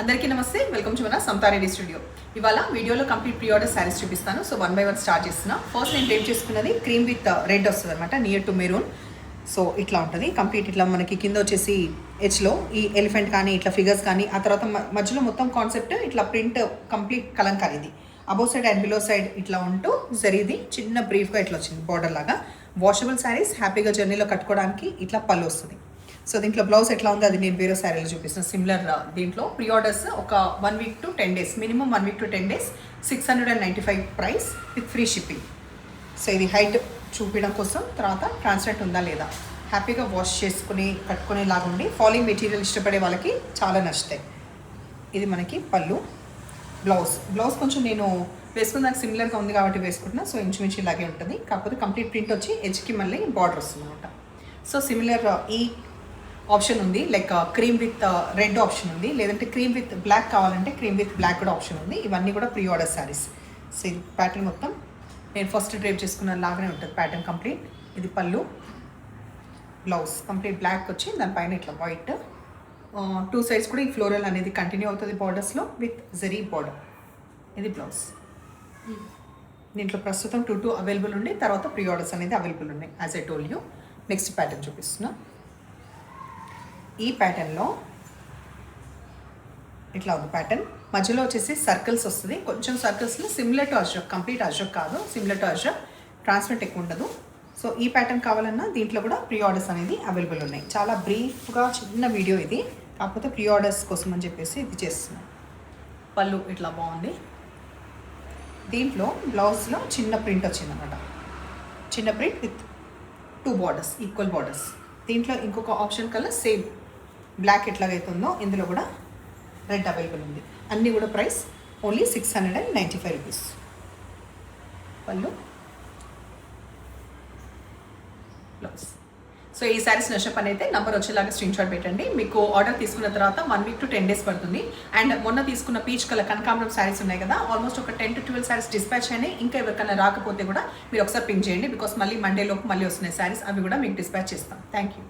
అందరికీ నమస్తే, welcome to మన సమతారెడ్డి స్టూడియో. ఇవాళ వీడియోలో కంప్లీట్ ప్రీ ఆర్డర్ శారీస్ చూపిస్తాను. సో 1 by 1 స్టార్ట్ చేస్తున్నా. ఫస్ట్ నేను డ్రేప్ చేసుకున్నది క్రీమ్ విత్ రెడ్ వస్తుంది అనమాట, నియర్ టు మెరూన్. సో ఇట్లా ఉంటుంది కంప్లీట్. ఇట్లా మనకి కింద వచ్చేసి హెచ్లో ఈ ఎలిఫెంట్ కానీ ఇట్లా ఫిగర్స్ కానీ, ఆ తర్వాత మధ్యలో మొత్తం కాన్సెప్ట్ ఇట్లా ప్రింట్ కంప్లీట్ కలంకారీది. Above side and below side ఇట్లా ఉంటూ జరిది చిన్న బ్రీఫ్గా ఇట్లా వచ్చింది బార్డర్ లాగా. వాషబుల్ శారీస్, హ్యాపీగా జర్నీలో కట్టుకోవడానికి ఇట్లా పళ్ళు వస్తుంది. సో దీంట్లో బ్లౌజ్ ఎట్లా ఉందో అది నేను వేరే శారీలో చూపిస్తాను. సిమిలర్ దీంట్లో ప్రీ ఆర్డర్స్ ఒక 1 week to 10 days, minimum 1 week to 10 days, 695 price with free shipping. So ఇది హైట్ చూపించడం కోసం, తర్వాత ట్రాన్స్పరెంట్ ఉందా లేదా, హ్యాపీగా వాష్ చేసుకుని కట్టుకునేలాగా ఉండి ఫాలింగ్ మెటీరియల్ ఇష్టపడే వాళ్ళకి చాలా నచ్చుతాయి. ఇది మనకి పళ్ళు. బ్లౌజ్ కొంచెం నేను వేసుకున్నాక సిమిలర్గా ఉంది కాబట్టి వేసుకుంటున్నా. సో ఇంచుమించు ఇలాగే ఉంటుంది, కాకపోతే కంప్లీట్ ప్రింట్ వచ్చి ఎడ్జ్కి మళ్ళీ బార్డర్ వస్తుంది అనమాట. సో సిమిలర్ ఈ ఆప్షన్ ఉంది, like cream with red option ఉంది, లేదంటే క్రీమ్ విత్ బ్లాక్ కావాలంటే క్రీమ్ విత్ బ్లాక్ కూడా ఆప్షన్ ఉంది. ఇవన్నీ కూడా ప్రీ ఆర్డర్ శారీస్. సో ఇది ప్యాటర్న్ మొత్తం నేను ఫస్ట్ డ్రేప్ చేసుకున్న లాగానే ఉంటుంది ప్యాటర్న్ కంప్లీట్. ఇది పళ్ళు. బ్లౌజ్ కంప్లీట్ బ్లాక్ వచ్చి దానిపైన ఇట్లా వైట్, 2 sides కూడా ఈ ఫ్లోరల్ అనేది కంటిన్యూ అవుతుంది బార్డర్స్లో విత్ జరీ బార్డర్. ఇది బ్లౌజ్. దీంట్లో ప్రస్తుతం 2 అవైలబుల్ ఉండి, తర్వాత ప్రీ ఆర్డర్స్ అనేది అవైలబుల్ ఉన్నాయి as I told you. Next pattern చూపిస్తున్నా. ఈ ప్యాటర్న్లో ఇట్లా ఉంది ప్యాటర్న్. మధ్యలో వచ్చేసి సర్కిల్స్ వస్తుంది, కొంచెం సర్కిల్స్లో similar to Ajrak, complete Ajrak కాదు, సిమిలర్ టు అజ్రక్, ట్రాన్స్పరెంట్ ఎక్కువ ఉండదు. సో ఈ ప్యాటర్న్ కావాలన్నా దీంట్లో కూడా ప్రీ ఆర్డర్స్ అనేది అవైలబుల్ ఉన్నాయి. చాలా బ్రీఫ్గా చిన్న వీడియో ఇది, కాకపోతే ప్రీ ఆర్డర్స్ కోసం అని చెప్పేసి ఇది చేస్తున్నాను. పళ్ళు ఇట్లా బాగుంది. దీంట్లో బ్లౌజ్లో చిన్న ప్రింట్ వచ్చిందన్నమాట, చిన్న print with 2 borders, equal borders. దీంట్లో ఇంకొక ఆప్షన్ కలర్ సేమ్ బ్లాక్ ఎట్లాగైతుందో ఇందులో కూడా రెడ్ అవైలబుల్ ఉంది. అన్నీ కూడా ప్రైస్ ఓన్లీ 695 రూపీస్. పళ్ళు, బ్లౌజ్. సో ఈ శారీస్ నచ్చప్ అయితే నంబర్ వచ్చేలాగా స్క్రీన్షాట్ పెట్టండి. మీకు ఆర్డర్ తీసుకున్న తర్వాత 1 week to 10 days పడుతుంది. అండ్ మొన్న తీసుకున్న పీచ్ కలర్ కనకాంబరం శారీస్ ఉన్నాయి కదా, ఆల్మోస్ట్ ఒక 10 to 12 శారీస్ డిస్పాచ్ అయినాయి. ఇంకా ఎవరికైనా రాకపోతే కూడా మీరు ఒకసారి పింక్ చేయండి, బికాస్ మళ్ళీ మండే లోపు మళ్ళీ వస్తున్నాయి శారీస్, అవి కూడా మీకు డిస్పాచ్ చేస్తాం. Thank you.